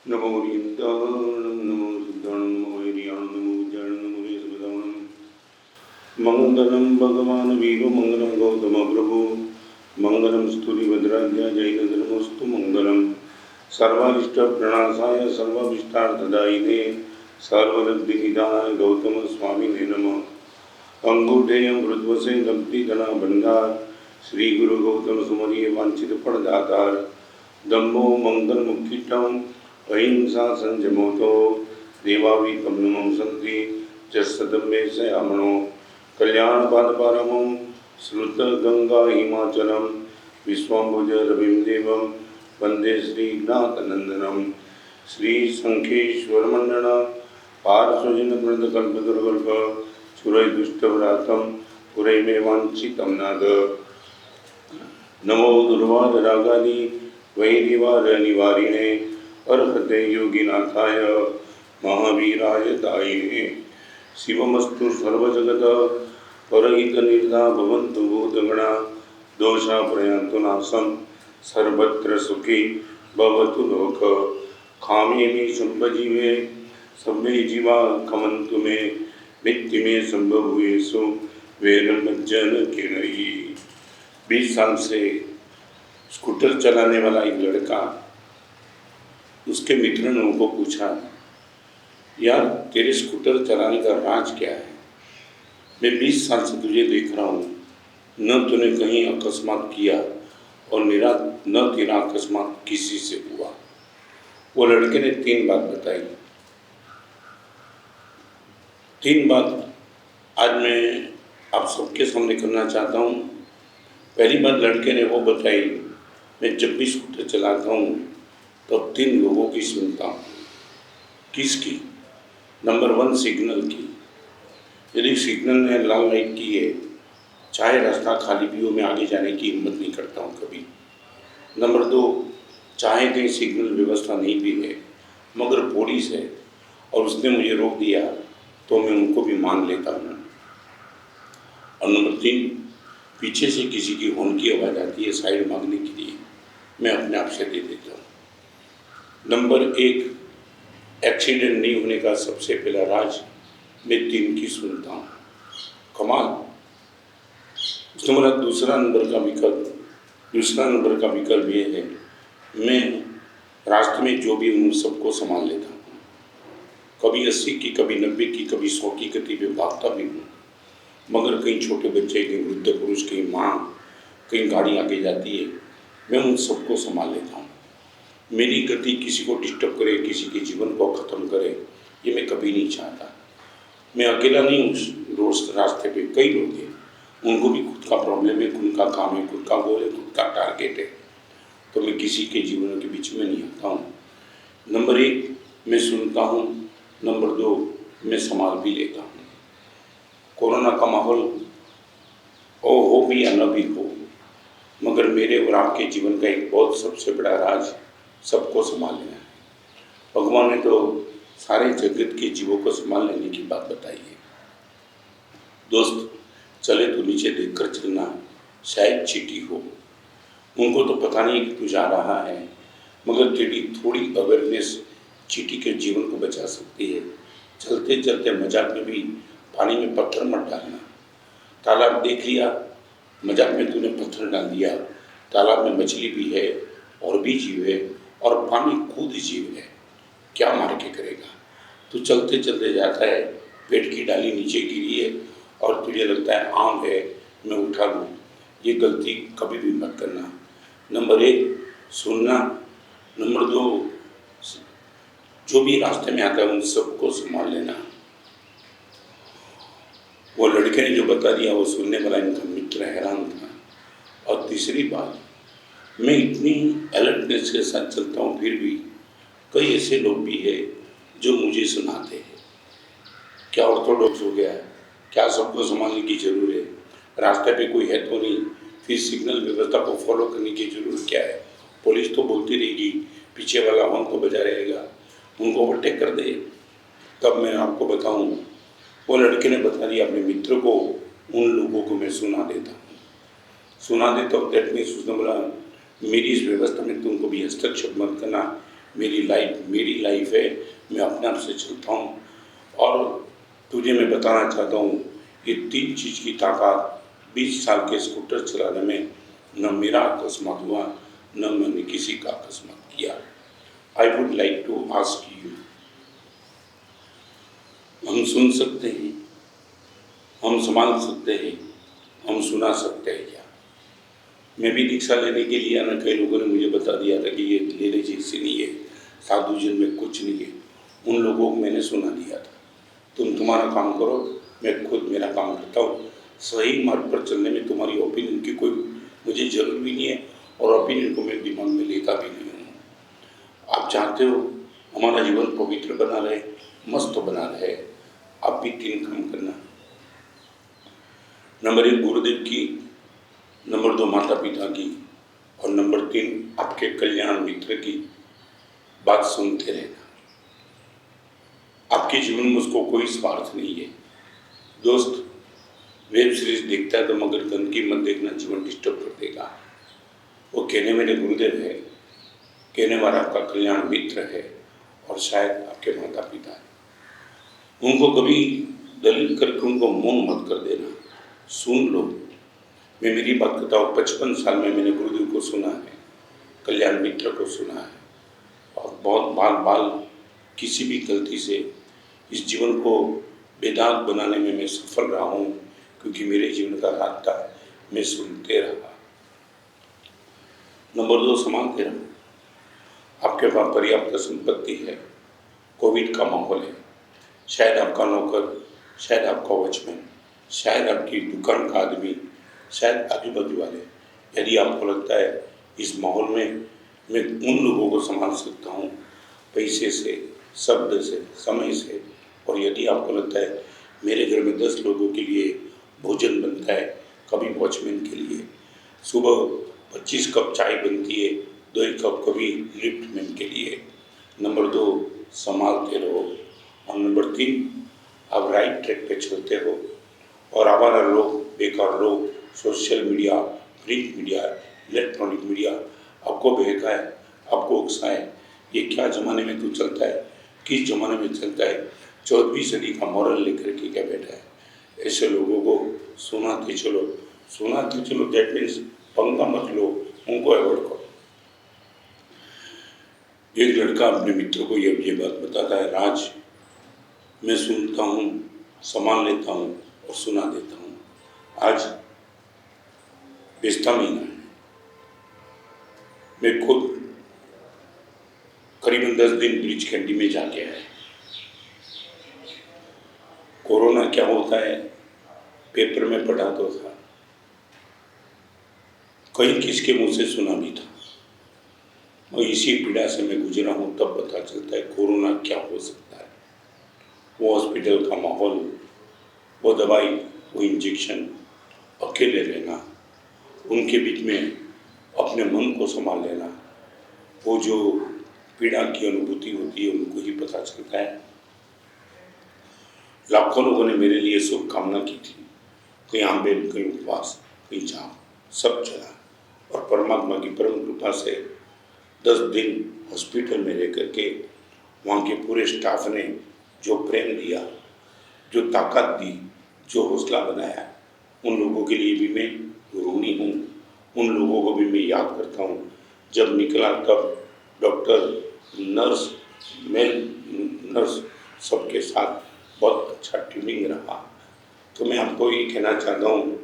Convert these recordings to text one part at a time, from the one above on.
नमो ह्रीं नमो सिद्धाणं नमो वैरियाणं नमो विद्याणं नमो वेदविदाणं मंगलम भगवान वीरो मंगलम गौतम प्रभु मंगलम स्तुतिभद्राध्या जैनधर्मस्तु मंगलम सर्वारिष्ट प्रणाशाय सर्वाभिष्टार्थदायिने सर्वसिद्धिदाय गौतम स्वामिने नमः। अंगूठेयं मृद्वसे दंप्तिधना भंडार श्री गुरु गौतम सुमरिये वांछित फलदातार दम्भो मंगल मुक्तिटं अहिंसा संयमोतो देवावी तम नमः संति जसदम्बे सयामनो कल्याण पादपारमं श्रुत गंगा हिमाचलम विश्वम्भुज रविं देवं वंदे श्रीनाथनंदनम श्री संखेश्वर मंडन पार्श्वजन वृंद कल्पदुर्गल्प सुरय दुष्टव्रातम पुरै मे वांछितं नाद नमो दुर्वाद रागादि वैरिवार निवारिणे अर्हते योगिनाथाय महावीराय दायिने शिवमस्तु सर्वजगत परहित निर्धा भवन्तु भूतगणा दोषा प्रयान्तु नाशं सर्वत्र सुखी भवतु लोक खामेमि संभजीवे सभ्ये जीवा खमन्तु मे नित्य में संभवेषु वैरमज्जन किरणयि। 20 साल से स्कूटर चलाने वाला एक लड़का, उसके मित्र ने उनको पूछा, यार तेरे स्कूटर चलाने का राज क्या है? मैं 20 साल से तुझे देख रहा हूँ, न तूने कहीं अकस्मात किया और न तेरा अकस्मात किसी से हुआ। वो लड़के ने 3 बात बताई। 3 बात आज मैं आप सबके सामने करना चाहता हूँ। पहली बात लड़के ने वो बताई, मैं जब भी स्कूटर चलाता हूँ तो 3 लोगों की सुनता हूँ। किसकी? नंबर 1 सिग्नल की। यदि सिग्नल ने लाल लाइट की है, चाहे रास्ता खाली भी हो, मैं आगे जाने की हिम्मत नहीं करता हूँ कभी। नंबर 2, चाहे कहीं सिग्नल व्यवस्था नहीं भी है मगर पुलिस है और उसने मुझे रोक दिया तो मैं उनको भी मान लेता हूँ। और नंबर 3, पीछे से किसी की हॉर्न की आवाज़ आती है साइड मांगने के लिए, मैं अपने आप से दे देता हूँ। नंबर 1, एक्सीडेंट नहीं होने का सबसे पहला राज मैं 3 की सुनता हूँ। कमाल। उसने बोला दूसरा नंबर का विकल्प ये है, मैं रास्ते में जो भी हूँ सबको संभाल लेता हूँ। कभी 80 की, कभी 90 की, कभी 100 की गति पे भागता भी हूँ, मगर कहीं छोटे बच्चे, कहीं वृद्ध पुरुष, कहीं माँ, कहीं गाड़ी आगे जाती है, मैं उन सबको संभाल लेता हूँ। मेरी गति किसी को डिस्टर्ब करे, किसी के जीवन को ख़त्म करे, ये मैं कभी नहीं चाहता। मैं अकेला नहीं हूँ, रोज रास्ते पे कई लोग हैं, उनको भी खुद का प्रॉब्लम है, खुद का काम है, खुद का गोल है, खुद का टारगेट है, तो मैं किसी के जीवन के बीच में नहीं आता हूँ। नंबर 1, मैं सुनता हूँ। नंबर 2, मैं संभाल भी लेता हूँ। कोरोना का माहौल हो भी या न भी हो, मगर मेरे और आपके जीवन का एक बहुत सबसे बड़ा राज सबको संभाल लेना है। भगवान ने तो सारे जगत के जीवों को संभाल लेने की बात बताई है। दोस्त, चले तो नीचे देखकर चलना, शायद चींटी हो, उनको तो पता नहीं कि तू जा रहा है, मगर तेरी थोड़ी अवेयरनेस चींटी के जीवन को बचा सकती है। चलते चलते मजाक में भी पानी में पत्थर मत डालना। तालाब देख लिया, मजाक में तूने पत्थर डाल दिया। तालाब में मछली भी है और भी जीव है और पानी खुद जीव है, क्या मार के करेगा? तू चलते चलते जाता है, पेट की डाली नीचे गिरी है और तुझे लगता है आम है, मैं उठा लूँ। ये गलती कभी भी मत करना। नंबर 1, सुनना। नंबर 2, जो भी रास्ते में आता है उन सबको संभाल लेना। वो लड़के ने जो बता दिया वो सुनने वाला इनका मित्र हैरान था। और तीसरी बात, मैं इतनी अलर्टनेस के साथ चलता हूँ, फिर भी कई ऐसे लोग भी हैं जो मुझे सुनाते हैं। क्या ऑर्थोडॉक्स हो गया है? क्या सबको संभालने की जरूरत है? रास्ते पे कोई है तो नहीं, फिर सिग्नल व्यवस्था को फॉलो करने की जरूरत क्या है? पुलिस तो बोलती रहेगी, पीछे वाला हॉर्न तो बजा रहेगा, उनको ओवरटेक कर दे। तब मैं आपको बताऊं, वो लड़के ने बता दिया अपने मित्र को, उन लोगों को मैं सुना देता हूँ। दैट मीन्स उसने बोला मेरी इस व्यवस्था में तुम कभी हस्तक्षेप मत करना, मेरी लाइफ है, मैं अपने आप से चलता हूँ। और तुझे मैं बताना चाहता हूँ, ये 3 चीज़ की ताकत 20 साल के स्कूटर चलाने में, न मेरा अकस्मात हुआ, न मैंने किसी का अकस्मात किया। I would like to ask you, हम सुन सकते हैं, हम संभाल सकते हैं, हम सुना सकते हैं क्या? मैं भी दीक्षा लेने के लिए आना, कई लोगों ने मुझे बता दिया था कि ये लेने जैसी नहीं है, साधु जन में कुछ नहीं है। उन लोगों को मैंने सुना दिया था, तुम्हारा काम करो, मैं खुद मेरा काम करता हूँ। सही मार्ग पर चलने में तुम्हारी ओपिनियन की कोई मुझे जरूरत भी नहीं है, और ओपिनियन को मैं दिमाग में लेता भी नहीं हूँ। आप चाहते हो हमारा जीवन पवित्र बना रहे, मस्त बना रहे, आप भी 3 काम करना। नंबर 1 गुरुदेव की, नंबर 2 माता पिता की, और नंबर 3 आपके कल्याण मित्र की बात सुनते रहना। आपके जीवन में उसको कोई स्वार्थ नहीं है। दोस्त, वेब सीरीज देखता है तो मगर गंदगी मत देखना, जीवन डिस्टर्ब कर देगा। वो कहने वाले गुरुदेव है, कहने वाला आपका कल्याण मित्र है, और शायद आपके माता पिता है। उनको कभी दलील करके उनको मौन मत कर देना, सुन लो। मैं मेरी बात करता हूँ, 55 साल में मैंने गुरुदेव को सुना है, कल्याण मित्र को सुना है, और बहुत बाल किसी भी गलती से इस जीवन को बेदाग बनाने में मैं सफल रहा हूँ, क्योंकि मेरे जीवन का रास्ता मैं सुनते रहा। नंबर 2 संभालते रहो। आपके पास पर्याप्त संपत्ति है, कोविड का माहौल है, शायद आपका नौकर, शायद आपका वॉचमैन, शायद आपकी दुकान का आदमी, शायद आजू बाजू वाले, यदि आपको लगता है इस माहौल में मैं उन लोगों को संभाल सकता हूँ, पैसे से, शब्द से, समय से, और यदि आपको लगता है मेरे घर में 10 लोगों के लिए भोजन बनता है, कभी वॉचमैन के लिए सुबह 25 कप चाय बनती है, 2 कप कभी लिफ्टमैन के लिए। नंबर 2 संभालते रहो, और नंबर 3 आप राइट ट्रैक पे चलते हो, और आवारा लोग, बेकार लोग, social media, print media, electronic media आपको बहकाए, आपको उकसाए, ये क्या ज़माने में तू चलता है, किस ज़माने में चलता है, 14वीं सदी का मॉरल लेकर के क्या बैठा है। ऐसे लोगों को सुनाते चलो, दैट मीन्स पंगा मत लो, उनको अवॉइड करो। एक लड़का अपने मित्र को ये बात बताता है, राज, मैं सुनता हूँ, संभाल लेता हूँ और सुना देता हूँ। आज बेस्ता महीना है, मैं खुद करीबन 10 दिन ब्रिज कैंडी में जाके आया। कोरोना क्या होता है पेपर में पढ़ा तो था, कहीं किसके मुंह से सुना भी था, और इसी पीड़ा से मैं गुजरा हूँ, तब पता चलता है कोरोना क्या हो सकता है। वो हॉस्पिटल का माहौल, वो दवाई, वो इंजेक्शन, अकेले रहना, उनके बीच में अपने मन को संभाल लेना, वो जो पीड़ा की अनुभूति होती है उनको ही पता चलता है। लाखों लोगों ने मेरे लिए शुभकामना की थी, कहीं आंबेल, कहीं उपवास, कहीं जाप, सब चला, और परमात्मा की परम कृपा से 10 दिन हॉस्पिटल में रह करके वहाँ के पूरे स्टाफ ने जो प्रेम दिया, जो ताकत दी, जो हौसला बनाया, उन लोगों के लिए भी मैं ऋणी हूँ। उन लोगों को भी मैं याद करता हूँ। जब निकला तब डॉक्टर, नर्स, मेल नर्स सबके साथ बहुत अच्छा ट्यूनिंग रहा। तो मैं आपको ये कहना चाहता हूँ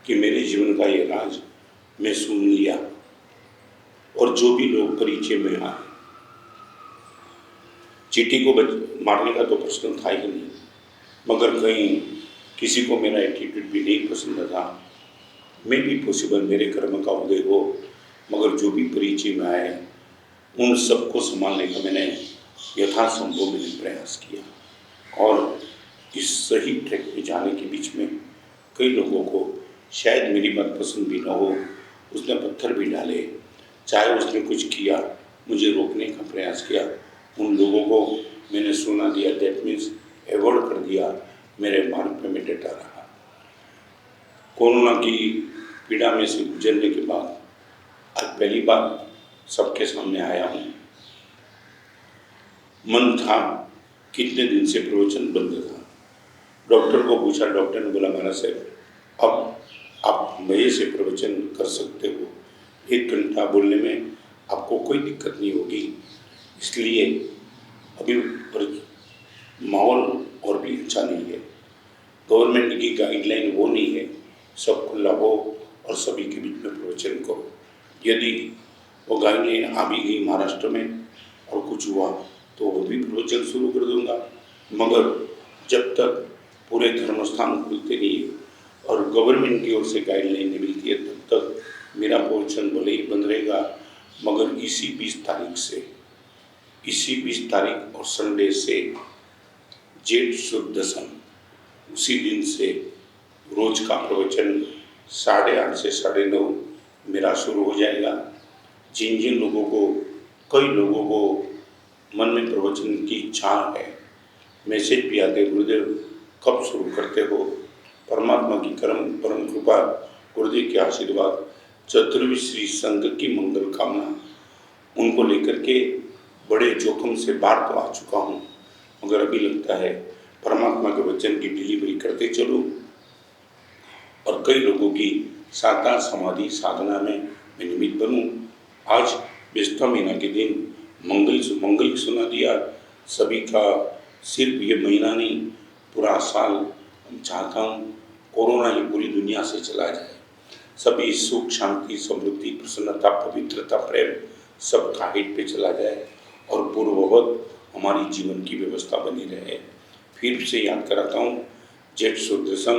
कि मेरे जीवन का ये राज मैं सुन लिया, और जो भी लोग परिचय में आए, चींटी को मारने का तो प्रश्न था ही नहीं, मगर कहीं किसी को मेरा एटीट्यूड भी नहीं पसंद था। मैं भी पॉसिबल मेरे कर्म का उदय हो, मगर जो भी परिचय में आए उन सबको संभालने का मैंने यथासंभव मैंने प्रयास किया। और इस सही ट्रैक पे जाने के बीच में कई लोगों को शायद मेरी बात पसंद भी ना हो, उसने पत्थर भी डाले, चाहे उसने कुछ किया, मुझे रोकने का प्रयास किया, उन लोगों को मैंने सुना दिया, दैट मीन्स अवॉइड कर दिया, मेरे मार्ग पे मैं डटा रहा। कोरोना की पीड़ा में से गुजरने के बाद आज पहली बार सबके सामने आया हूँ। मन था, कितने दिन से प्रवचन बंद था। डॉक्टर को पूछा, डॉक्टर ने बोला महाराज साहब अब आप मजे से प्रवचन कर सकते हो, 1 घंटा बोलने में आपको कोई दिक्कत नहीं होगी। इसलिए अभी माहौल और भी अच्छा नहीं है, गवर्नमेंट की गाइडलाइन वो नहीं है सब खुला हो और सभी के बीच में प्रवचन करो। यदि वो गाइडलाइन आ भी गई महाराष्ट्र में और कुछ हुआ तो वो भी प्रवचन शुरू कर दूंगा, मगर जब तक पूरे धर्मस्थान खुलते नहीं है और गवर्नमेंट की ओर से गाइडलाइन नहीं मिलती है तब तक मेरा प्रवचन भले ही बंद रहेगा। मगर इसी 20 तारीख और संडे से जेठ शुद्ध दशम उसी दिन से रोज का प्रवचन 8:30 से 9:30 मेरा शुरू हो जाएगा। जिन जिन लोगों को, कई लोगों को मन में प्रवचन की इच्छा है, मैसेज भी आते, गुरुदेव कब शुरू करते हो। परमात्मा की परम कृपा, गुरुदेव के आशीर्वाद, चतुर्विध श्री संघ की मंगल कामना, उनको लेकर के बड़े जोखिम से बाहर तो आ चुका हूँ, मगर अभी लगता है परमात्मा के वचन की डिलीवरी करते चलूँ और कई लोगों की साकार समाधि साधना में मैं निमित्त बनूँ। आज व्यस्तता महीना के दिन मंगल सुना दिया सभी का। सिर्फ ये महीना नहीं, पूरा साल हम चाहता हूँ कोरोना ही पूरी दुनिया से चला जाए, सभी सुख शांति समृद्धि प्रसन्नता पवित्रता प्रेम सब हाइट पे चला जाए और पूर्ववत हमारी जीवन की व्यवस्था बनी रहे। फिर से याद कराता हूँ, जेठ शुद्ध दशम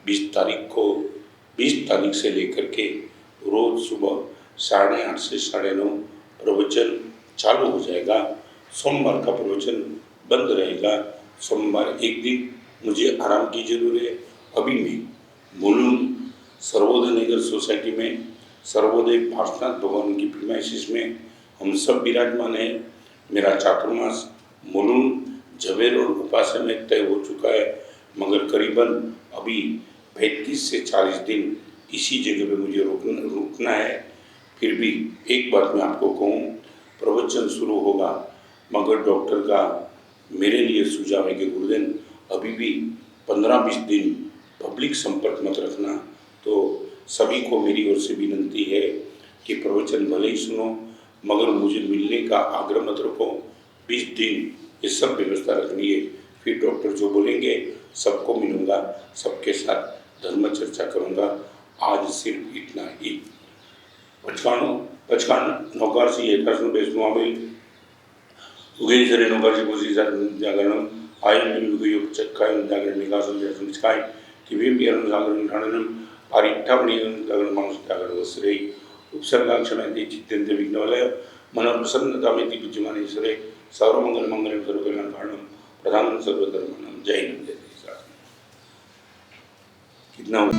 20 तारीख से लेकर के रोज सुबह 8:30 से 9:30 प्रवचन चालू हो जाएगा। सोमवार का प्रवचन बंद रहेगा। सोमवार एक दिन मुझे आराम की जरूरत है। अभी मैं मुलुंड सर्वोदय नगर सोसाइटी में सर्वोदय पार्श्वनाथ भगवान की प्रीमाइसिस में हम सब विराजमान हैं। मेरा चातुर्मास मुलुंड झवेर और उपासना में तय हो चुका है, मगर करीबन अभी 35 से 40 दिन इसी जगह पे मुझे रुकना है। फिर भी एक बात मैं आपको कहूँ, प्रवचन शुरू होगा, मगर डॉक्टर का मेरे लिए सुझाव है कि गुरुदेव अभी भी 15-20 दिन पब्लिक संपर्क मत रखना। तो सभी को मेरी ओर से विनती है कि प्रवचन भले ही सुनो, मगर मुझे मिलने का आग्रह मत रखो। 20 दिन ये सब व्यवस्था रखनी है। फिर डॉक्टर जो बोलेंगे सबको मिलूंगा, सबके साथ धर्म चर्चा करूंगा। आज सिर्फ इतना ही। पचकान नौकारसी एकासन वैष्णवामिल उगेश्वरी नौकारसी पूजी जागरणम आयन युग चक्कायन जागरण निकासन जैसन स्काई किवीम यरन जागरण ठाणनम आरिट्ठामणियन जागरण मानस जागरण वस्रे उपसर्गाक्षमेति चित्तेन्द्र विघ्नवलय मन प्रसन्नतामेति पूज्यमानेश्वरे सर्वमंगल मंगलम सर्वकल्याण कारणम प्रधानम सर्वधर्माणां जय हिंद जय। कितना